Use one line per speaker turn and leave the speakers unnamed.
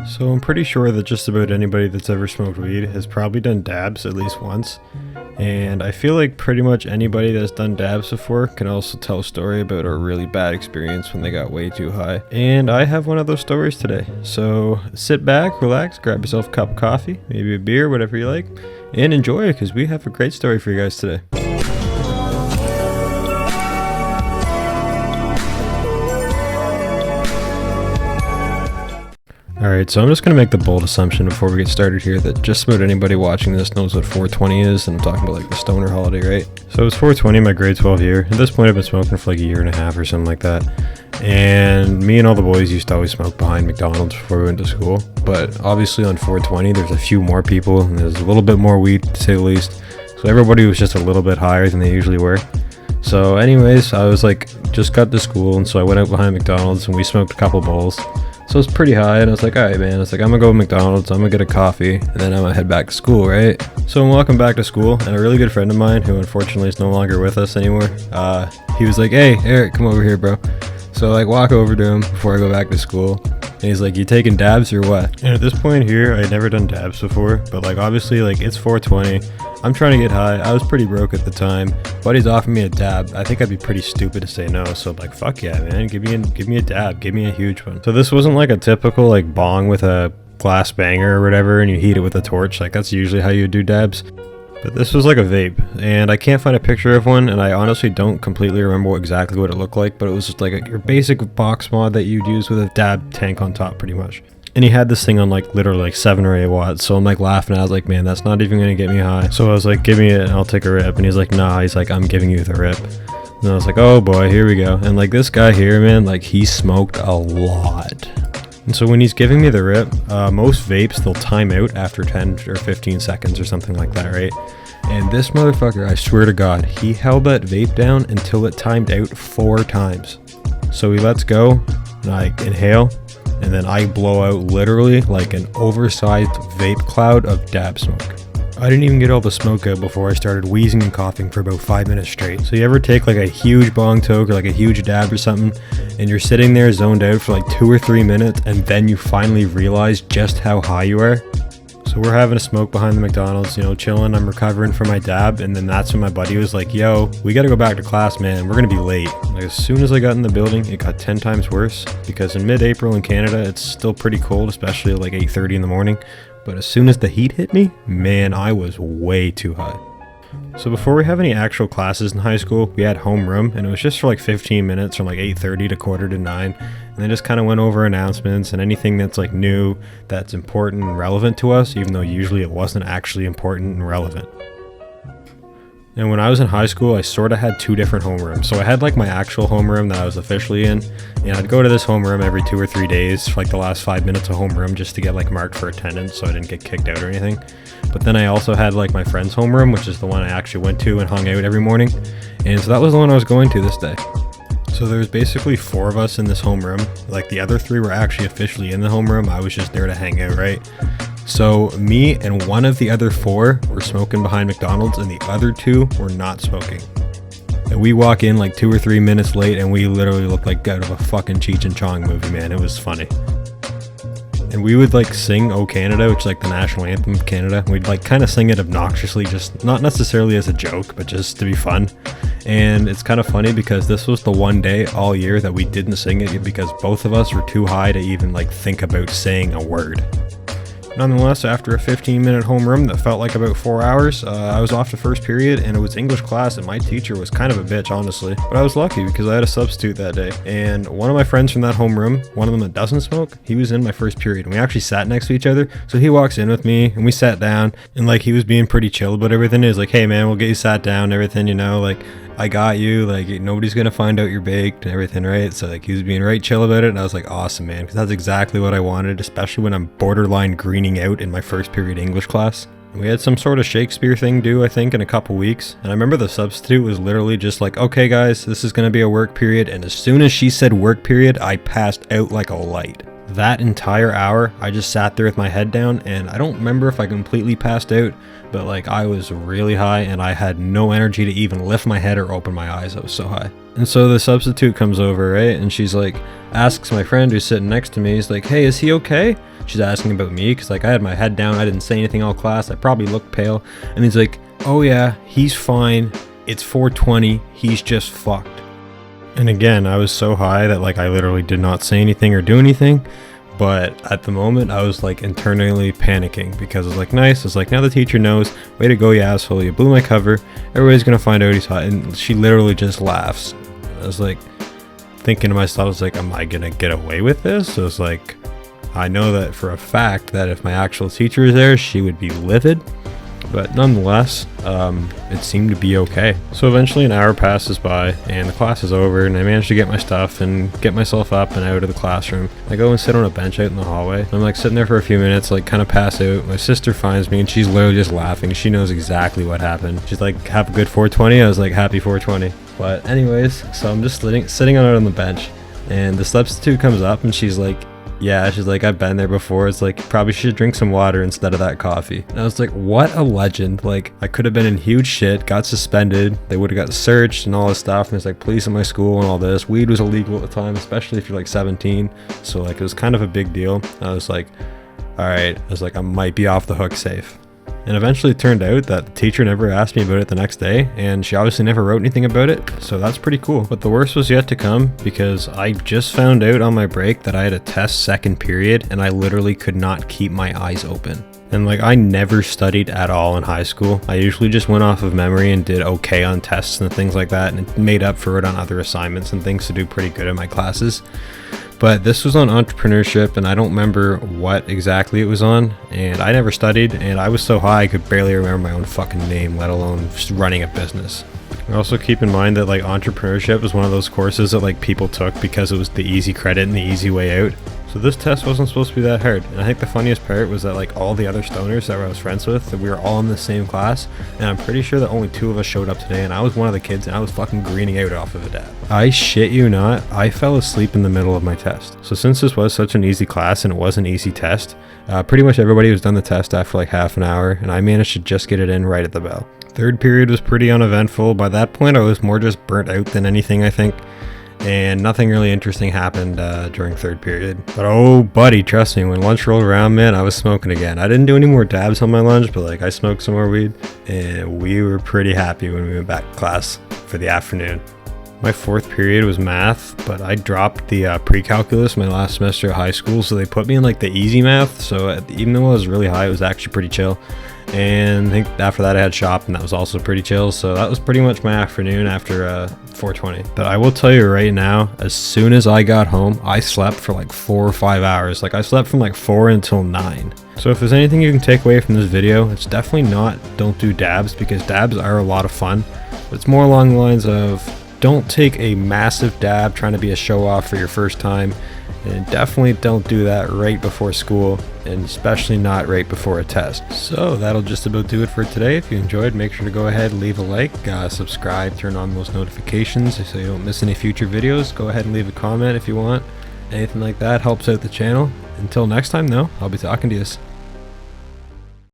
So I'm pretty sure that just about anybody that's ever smoked weed has probably done dabs at least once. And I feel like pretty much anybody that's done dabs before can also tell a story about a really bad experience when they got way too high. And I have one of those stories today. So sit back, relax, grab yourself a cup of coffee, maybe a beer, whatever you like, and enjoy, because we have a great story for you guys today. Alright, so I'm just going to make the bold assumption before we get started here that just about anybody watching this knows what 420 is, and I'm talking about like the stoner holiday, right? So it's 420, my grade 12 year. At this point I've been smoking for like a year and a half or something like that. And me and all the boys used to always smoke behind McDonald's before we went to school. But obviously on 420 there's a few more people and there's a little bit more weed, to say the least. So everybody was just a little bit higher than they usually were. So anyways, I was like, just got to school, and so I went out behind McDonald's and we smoked a couple bowls. So it's pretty high, and I was like, alright man, it's like, I'm gonna go to McDonald's, I'm gonna get a coffee, and then I'm gonna head back to school, right? So I'm walking back to school, and a really good friend of mine, who unfortunately is no longer with us anymore, he was like, hey, Eric, come over here, bro. So I like walk over to him before I go back to school, and he's like, you taking dabs or what? And at this point here, I had never done dabs before, but like obviously like it's 420, I'm trying to get high, I was pretty broke at the time, buddy's offering me a dab, I think I'd be pretty stupid to say no, so I'm like, fuck yeah man, give me a dab, give me a huge one. So this wasn't like a typical like bong with a glass banger or whatever and you heat it with a torch, like that's usually how you do dabs. But this was like a vape, and I can't find a picture of one, and I honestly don't completely remember exactly what it looked like, but it was just like your basic box mod that you'd use with a dab tank on top pretty much. And he had this thing on like literally like 7 or 8 watts, so I'm like laughing, I was like, man, that's not even gonna get me high. So I was like, give me it and I'll take a rip, and he's like, nah, he's like, I'm giving you the rip. And I was like, oh boy, here we go. And like this guy here, man, like he smoked a lot. And so when he's giving me the rip, most vapes, they'll time out after 10 or 15 seconds or something like that, right? And this motherfucker, I swear to God, he held that vape down until it timed out 4 times. So he lets go, and I inhale, and then I blow out literally like an oversized vape cloud of dab smoke. I didn't even get all the smoke out before I started wheezing and coughing for about 5 minutes straight. So you ever take like a huge bong toke or like a huge dab or something, and you're sitting there zoned out for like 2 or 3 minutes, and then you finally realize just how high you are? So we're having a smoke behind the McDonald's, you know, chilling, I'm recovering from my dab, and then that's when my buddy was like, yo, we gotta go back to class, man, we're gonna be late. Like as soon as I got in the building, it got 10 times worse, because in mid-April in Canada, it's still pretty cold, especially at like 8:30 in the morning. But as soon as the heat hit me, man, I was way too high. So before we have any actual classes in high school, we had homeroom, and it was just for like 15 minutes from like 8:30 to 8:45, and then just kind of went over announcements and anything that's like new, that's important and relevant to us, even though usually it wasn't actually important and relevant. And when I was in high school, I sort of had 2 different homerooms. So I had like my actual homeroom that I was officially in, and I'd go to this homeroom every 2 or 3 days for like the last 5 minutes of homeroom just to get like marked for attendance so I didn't get kicked out or anything. But then I also had like my friend's homeroom, which is the one I actually went to and hung out every morning. And so that was the one I was going to this day. So there was basically 4 of us in this homeroom. Like the other 3 were actually officially in the homeroom. I was just there to hang out, right? So me and one of the other 4 were smoking behind McDonald's, and the other 2 were not smoking. And we walk in like 2 or 3 minutes late, and we literally looked like out of a fucking Cheech and Chong movie, man. It was funny. And we would like sing "O Canada," which is like the national anthem of Canada. We'd like kind of sing it obnoxiously, just not necessarily as a joke, but just to be fun. And it's kind of funny because this was the one day all year that we didn't sing it because both of us were too high to even like think about saying a word. Nonetheless, after a 15-minute homeroom that felt like about 4 hours, I was off to first period, and it was English class, and my teacher was kind of a bitch, honestly. But I was lucky because I had a substitute that day. And one of my friends from that homeroom, one of them that doesn't smoke, he was in my first period, and we actually sat next to each other. So he walks in with me, and we sat down, and like he was being pretty chill about everything. He was like, hey man, we'll get you sat down and everything, you know, like I got you, like nobody's gonna find out you're baked and everything, right? So like he was being right chill about it, and I was like, awesome man, because that's exactly what I wanted, especially when I'm borderline greening out in my first period English class. And we had some sort of Shakespeare thing due, I think, in a couple weeks, and I remember the substitute was literally just like, okay guys, this is gonna be a work period, and as soon as she said work period, I passed out like a light. That entire hour, I just sat there with my head down, and I don't remember if I completely passed out, but like I was really high and I had no energy to even lift my head or open my eyes. I was so high. And so the substitute comes over, right? And she's like, asks my friend who's sitting next to me, he's like, hey, is he okay? She's asking about me because like I had my head down, I didn't say anything all class, I probably looked pale. And he's like, oh yeah, he's fine, it's 420, he's just fucked. And again, I was so high that like I literally did not say anything or do anything. But at the moment, I was like internally panicking because I was like, nice. I was like, now the teacher knows. Way to go, you asshole. You blew my cover. Everybody's going to find out he's hot. And she literally just laughs. I was like thinking to myself, I was like, am I going to get away with this? So I was like, I know that for a fact that if my actual teacher is there, she would be livid. But nonetheless, it seemed to be okay. So eventually an hour passes by and the class is over and I managed to get my stuff and get myself up and out of the classroom. I go and sit on a bench out in the hallway. I'm like sitting there for a few minutes, like kind of pass out. My sister finds me and she's literally just laughing. She knows exactly what happened. She's like, have a good 420. I was like, happy 420. But anyways, so I'm just sitting on the bench and the substitute comes up and she's like, yeah, she's like, I've been there before. It's like, probably should drink some water instead of that coffee. And I was like, what a legend. Like, I could have been in huge shit, got suspended. They would have got searched and all this stuff. And it's like police in my school and all this. Weed was illegal at the time, especially if you're like 17. So like, it was kind of a big deal. I was like, all right. I was like, I might be off the hook safe. And eventually it turned out that the teacher never asked me about it the next day, and she obviously never wrote anything about it, so that's pretty cool. But the worst was yet to come, because I just found out on my break that I had a test second period, and I literally could not keep my eyes open. And like, I never studied at all in high school. I usually just went off of memory and did okay on tests and things like that, and it made up for it on other assignments and things to do pretty good in my classes. But this was on entrepreneurship, and I don't remember what exactly it was on, and I never studied, and I was so high I could barely remember my own fucking name, let alone just running a business. Also keep in mind that like entrepreneurship was one of those courses that like people took because it was the easy credit and the easy way out. So this test wasn't supposed to be that hard. And I think the funniest part was that like all the other stoners that I was friends with, that we were all in the same class, and I'm pretty sure that only 2 of us showed up today, and I was one of the kids, and I was fucking greening out off of a dab. I shit you not, I fell asleep in the middle of my test. So since this was such an easy class and it was an easy test, pretty much everybody was done the test after like half an hour, and I managed to just get it in right at the bell. Third period was pretty uneventful. By that point I was more just burnt out than anything, I think. And nothing really interesting happened during third period. But oh buddy, trust me, when lunch rolled around, man, I was smoking again. I didn't do any more dabs on my lunch, but like I smoked some more weed, and we were pretty happy when we went back to class for the afternoon. My fourth period was math, but I dropped the pre-calculus my last semester of high school, so they put me in like the easy math. So even though I was really high, it was actually pretty chill. And I think after that I had shop, and that was also pretty chill. So that was pretty much my afternoon after 420. But I will tell you right now, as soon as I got home, I slept for like 4 or 5 hours. Like I slept from like 4 until 9. So if there's anything you can take away from this video, it's definitely not don't do dabs, because dabs are a lot of fun. But it's more along the lines of don't take a massive dab trying to be a show off for your first time. And definitely don't do that right before school, and especially not right before a test. So that'll just about do it for today. If you enjoyed, make sure to go ahead and leave a like, subscribe, turn on those notifications so you don't miss any future videos. Go ahead and leave a comment if you want. Anything like that helps out the channel. Until next time though, I'll be talking to you.